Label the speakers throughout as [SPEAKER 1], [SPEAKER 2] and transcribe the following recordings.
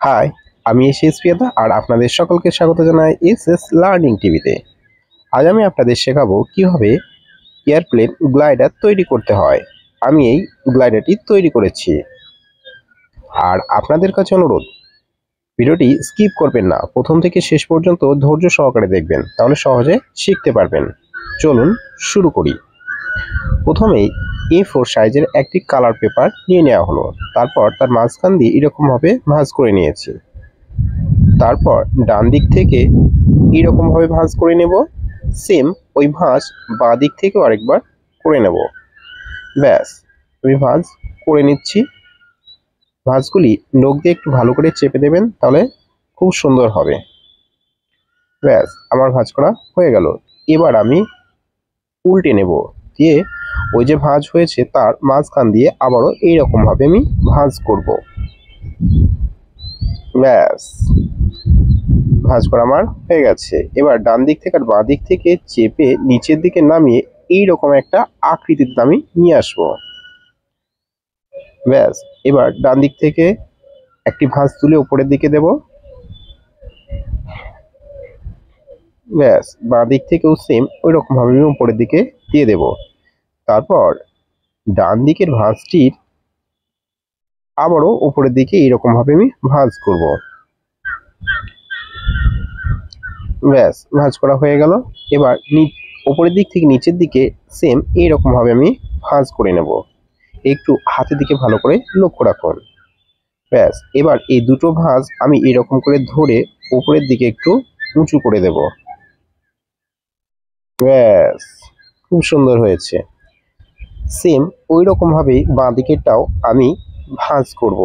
[SPEAKER 1] High, আমি SS প্রিয়তা আর আপনাদের সকলকে স্বাগত জানাই এসএস লার্নিং টিভিতে। আজ আমি আপনাদের শেখাবো কিভাবে এয়ারপ্লেন গ্লাইডার তৈরি করতে হয়। আমি এই গ্লাইডারটি তৈরি করেছি আর আপনাদের কাছে অনুরোধ, ভিডিওটি স্কিপ করবেন না, প্রথম থেকে শেষ পর্যন্ত ধৈর্য সহকারে দেখবেন, তাহলে সহজে শিখতে পারবেন। চলুন শুরু করি। প্রথমেই A4 সাইজের একটি কালার পেপার নিয়ে নেওয়া হলো, তারপর তার মাঝখান দিয়ে এরকমভাবে ভাঁজ করে নিয়েছি। তারপর ডান দিক থেকে এরকম ভাবে ভাঁজ করে নেব, সেম ওই ভাঁজ বাঁ দিক থেকেও আরেকবার করে নেব। ব্যাস, আমি ভাঁজ করে নিচ্ছি। ভাঁজগুলি নখ দিয়ে একটু ভালো করে চেপে দেবেন, তাহলে খুব সুন্দর হবে। ব্যাস, আমার ভাঁজ করা হয়ে গেল। এবার আমি উল্টে নেব, দিয়ে ওই যে ভাঁজ হয়েছে তার মাঝখান দিয়ে আবারও এইরকম ভাবে আমি ভাঁজ করব। ব্যাস, ভাঁজ করা আমার হয়ে গেছে। এবার ডান দিক থেকে আর বাঁ দিক থেকে চেপে নিচের দিকে নামিয়ে এইরকম একটা আকৃতিতে আমি নিয়ে আসবো। ব্যাস, এবার ডান দিক থেকে একটি ভাঁজ তুলে উপরের দিকে দেব। ব্যাস, বাঁ দিক থেকেও সেম ওই রকম ভাবে আমি উপরের দিকে দিয়ে দেব। তারপর ডান দিকের ভাঁজটির আবারও উপরের দিকে এইরকম ভাবে আমি ভাঁজ করব। ব্যাস, ভাঁজ করা হয়ে গেল। এবার উপরের দিক থেকে নিচের দিকে সেম এইরকম ভাবে আমি ভাঁজ করে নেব। একটু হাতের দিকে ভালো করে লক্ষ্য রাখুন। ব্যাস, এবার এই দুটো ভাঁজ আমি এরকম করে ধরে উপরের দিকে একটু উঁচু করে দেব। ব্যাস, খুব সুন্দর হয়েছে। সেম ওই রকম ভাবেই বাঁ দিকেরটাও আমি ভাঁজ করব।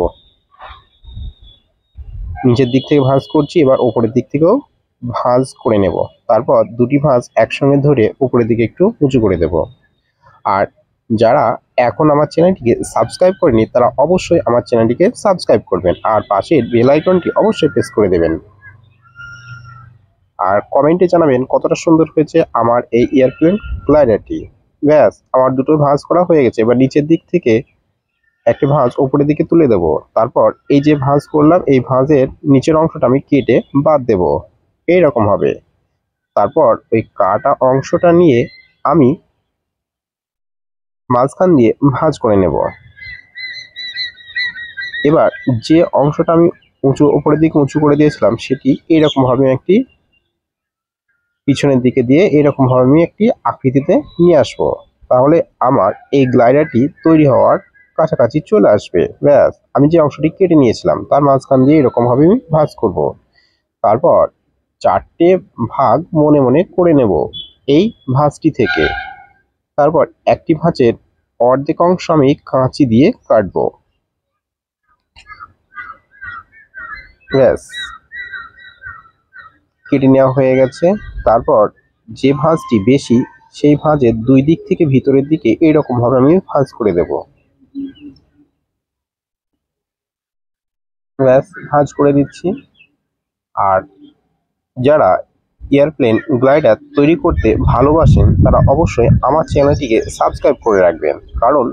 [SPEAKER 1] নিচের দিক থেকে ভাঁজ করছি, এবার উপরের দিক থেকেও ভাঁজ করে নেব। তারপর দুটি ভাঁজ একসঙ্গে ধরে উপরের দিকে একটু উঁচু করে দেব। আর যারা এখন আমার চ্যানেলটিকে সাবস্ক্রাইব করেনি তারা অবশ্যই আমার চ্যানেলটিকে সাবস্ক্রাইব করবেন আর পাশের বেল আইকনটি অবশ্যই প্রেস করে দেবেন। আর কমেন্টে জানাবেন কতটা সুন্দর হয়েছে আমার এই এয়ারপ্লেন গ্লাইডারটি। ব্যাস, আমার দুটো ভাঁজ করা হয়ে গেছে। এবার নিচের দিক থেকে একটি ভাঁজ উপরের দিকে তুলে দেব। তারপর এই যে ভাঁজ করলাম এই ভাঁজের নিচের অংশটা আমি কেটে বাদ দেব এইরকম হবে। তারপর ওই কাটা অংশটা নিয়ে আমি মাঝখান দিয়ে ভাঁজ করে নেব। এবার যে অংশটা আমি উপরের দিকে উঁচু করে দিয়েছিলাম সেটি এইরকম ভাবে একটি পিছনের দিকে দিয়ে এরকম ভাবে আমি একটি আকৃতিতে নিয়ে আসবো। তাহলে আমার এই গ্লাইডারটি তৈরি হওয়ার কাছাকাছি চলে আসবে। ব্যাস, আমি যে অংশটি কেটে নিয়েছিলাম তার মাঝখান দিয়ে এরকম ভাবে আমি ভাঁজ করব। তারপর চারটে ভাগ মনে মনে করে নেব এই ভাঁজটি থেকে। তারপর একটি ভাঁজের অর্ধেক অংশ আমি কাঁচি দিয়ে কাটবো। ব্যাস, কেটে নেওয়া হয়ে গেছে। তারপর যে ভাঁজটি বেশি সেই ভাঁজের দুই দিক থেকে ভিতরের দিকে এইরকম ভাবে আমি ভাঁজ করে দেব। ব্যাস, ভাঁজ করে দিচ্ছি। আর যারা এয়ারপ্লেন গ্লাইডার তৈরি করতে ভালোবাসেন তারা অবশ্যই আমার চ্যানেলটিকে সাবস্ক্রাইব করে রাখবেন, কারণ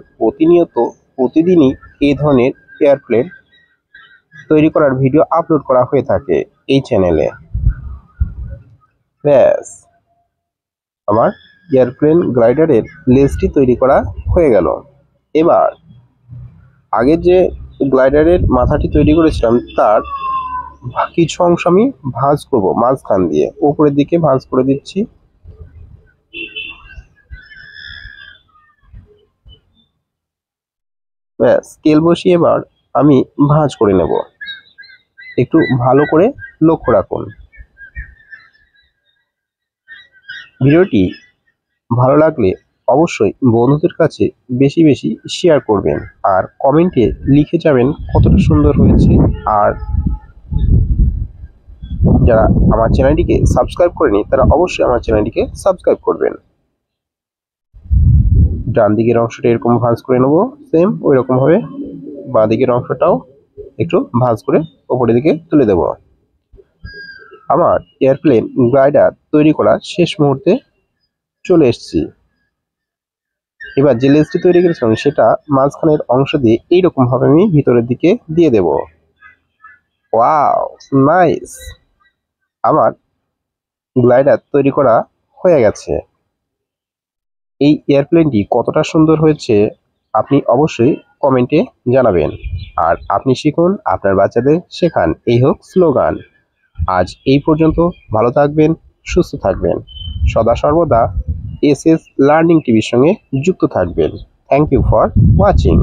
[SPEAKER 1] প্রতিদিনই এই ধরনের এয়ারপ্লেন তৈরি করার ভিডিও আপলোড করা হয়ে থাকে এই চ্যানেলে। ব্যাস, আমার এয়ারপ্লেন গ্লাইডারের লেজটি তৈরি করা হয়ে গেল। এবার আগে যে গ্লাইডারের মাথাটি তৈরি করেছিলাম তার কিছু অংশ আমি ভাঁজ করব মাঝখান দিয়ে, উপরের দিকে ভাঁজ করে দিচ্ছি। ব্যাস, স্কেল বসিয়ে এবার আমি ভাঁজ করে নেব। একটু ভালো করে লক্ষ্য রাখুন। ভিডিওটি ভালো লাগলে অবশ্যই বন্ধুদের কাছে বেশি বেশি শেয়ার করবেন আর কমেন্টে লিখে যাবেন কতটা সুন্দর হয়েছে। আর যারা আমার চ্যানেলটিকে সাবস্ক্রাইব করেনি তারা অবশ্যই আমার চ্যানেলটিকে সাবস্ক্রাইব করবেন। ডান দিকের অংশটা এরকম ভাঁজ করে নেব, সেম ওই রকম ভাবে বাঁ দিকের অংশটাও একটু ভাঁজ করে উপরের দিকে তুলে দেব। আমার এয়ারপ্লেন গ্লাইডার তৈরি করা শেষ মুহূর্তে চলে এসেছি। এবার যে লেজটি তৈরি করেছিলাম সেটা মাঝখানের অংশ দিয়ে এইরকম ভাবে আমি ভিতরের দিকে দিয়ে দেব। Wow, nice. আমার গ্লাইডার তৈরি করা হয়ে গেছে। এই এয়ারপ্লেনটি কতটা সুন্দর হয়েছে আপনি অবশ্যই কমেন্টে জানাবেন। আর আপনি শিখুন, আপনার বাচ্চাদের শেখান, এই হোক স্লোগান। আজ এই পর্যন্ত। ভালো থাকবেন, সুস্থ থাকবেন, সদা সর্বদা এস লার্নিং টিভির সঙ্গে যুক্ত থাকবেন। Thank you for watching.